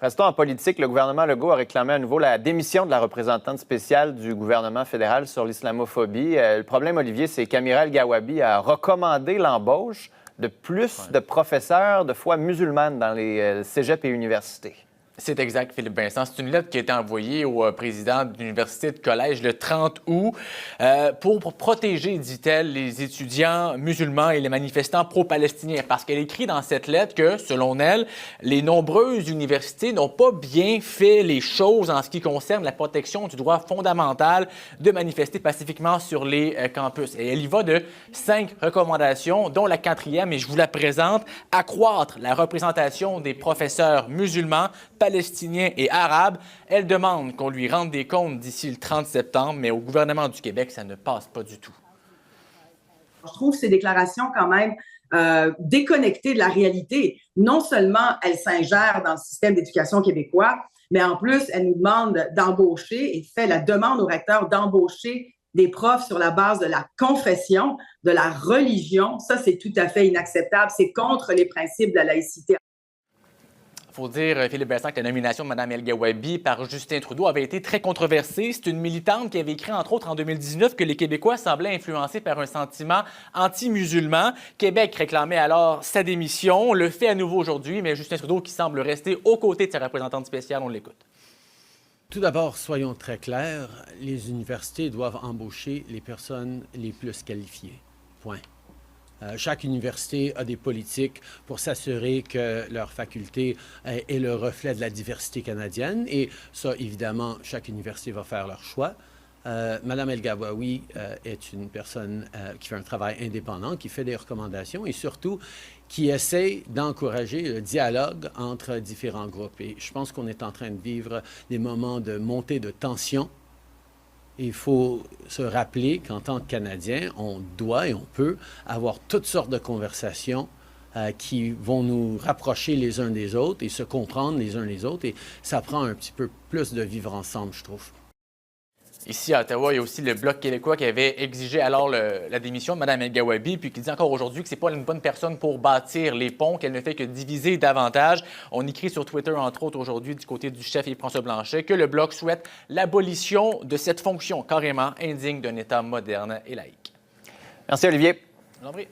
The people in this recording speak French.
Restons en politique. Le gouvernement Legault a réclamé à nouveau la démission de la représentante spéciale du gouvernement fédéral sur l'islamophobie. Le problème, Olivier, c'est qu'Amira El-Gawabi a recommandé l'embauche de plus de professeurs de foi musulmane dans les cégeps et universités. C'est exact, Philippe Vincent. C'est une lettre qui a été envoyée au président de l'université de collège le 30 août pour protéger, dit-elle, les étudiants musulmans et les manifestants pro-palestiniens. Parce qu'elle écrit dans cette lettre que, selon elle, les nombreuses universités n'ont pas bien fait les choses en ce qui concerne la protection du droit fondamental de manifester pacifiquement sur les campus. Et elle y va de 5 recommandations, dont la 4e, et je vous la présente, accroître la représentation des professeurs musulmans, palestiniens et arabes. Elle demande qu'on lui rende des comptes d'ici le 30 septembre, mais au gouvernement du Québec, ça ne passe pas du tout. Je trouve ces déclarations quand même déconnectées de la réalité. Non seulement elle s'ingère dans le système d'éducation québécois, mais en plus, elle nous demande d'embaucher et fait la demande au recteur d'embaucher des profs sur la base de la confession, de la religion. Ça, c'est tout à fait inacceptable. C'est contre les principes de la laïcité. Il faut dire, Philippe Vincent, que la nomination de Mme El-Gawabi par Justin Trudeau avait été très controversée. C'est une militante qui avait écrit, entre autres, en 2019, que les Québécois semblaient influencés par un sentiment anti-musulman. Québec réclamait alors sa démission. On le fait à nouveau aujourd'hui, mais Justin Trudeau qui semble rester aux côtés de sa représentante spéciale. On l'écoute. Tout d'abord, soyons très clairs, les universités doivent embaucher les personnes les plus qualifiées. Point. Chaque université a des politiques pour s'assurer que leur faculté est le reflet de la diversité canadienne. Et ça, évidemment, chaque université va faire leur choix. Madame El-Gawabi est une personne qui fait un travail indépendant, qui fait des recommandations et surtout qui essaie d'encourager le dialogue entre différents groupes. Et je pense qu'on est en train de vivre des moments de montée de tension. Il faut se rappeler qu'en tant que Canadien, on doit et on peut avoir toutes sortes de conversations qui vont nous rapprocher les uns des autres et se comprendre les uns les autres. Et ça prend un petit peu plus de vivre ensemble, je trouve. Ici, à Ottawa, il y a aussi le Bloc québécois qui avait exigé alors la démission de Mme El-Gawabi, puis qui dit encore aujourd'hui que ce n'est pas une bonne personne pour bâtir les ponts, qu'elle ne fait que diviser davantage. On écrit sur Twitter, entre autres, aujourd'hui, du côté du chef Yves-François Blanchet, que le Bloc souhaite l'abolition de cette fonction carrément indigne d'un État moderne et laïque. Merci, Olivier. Je vous en prie.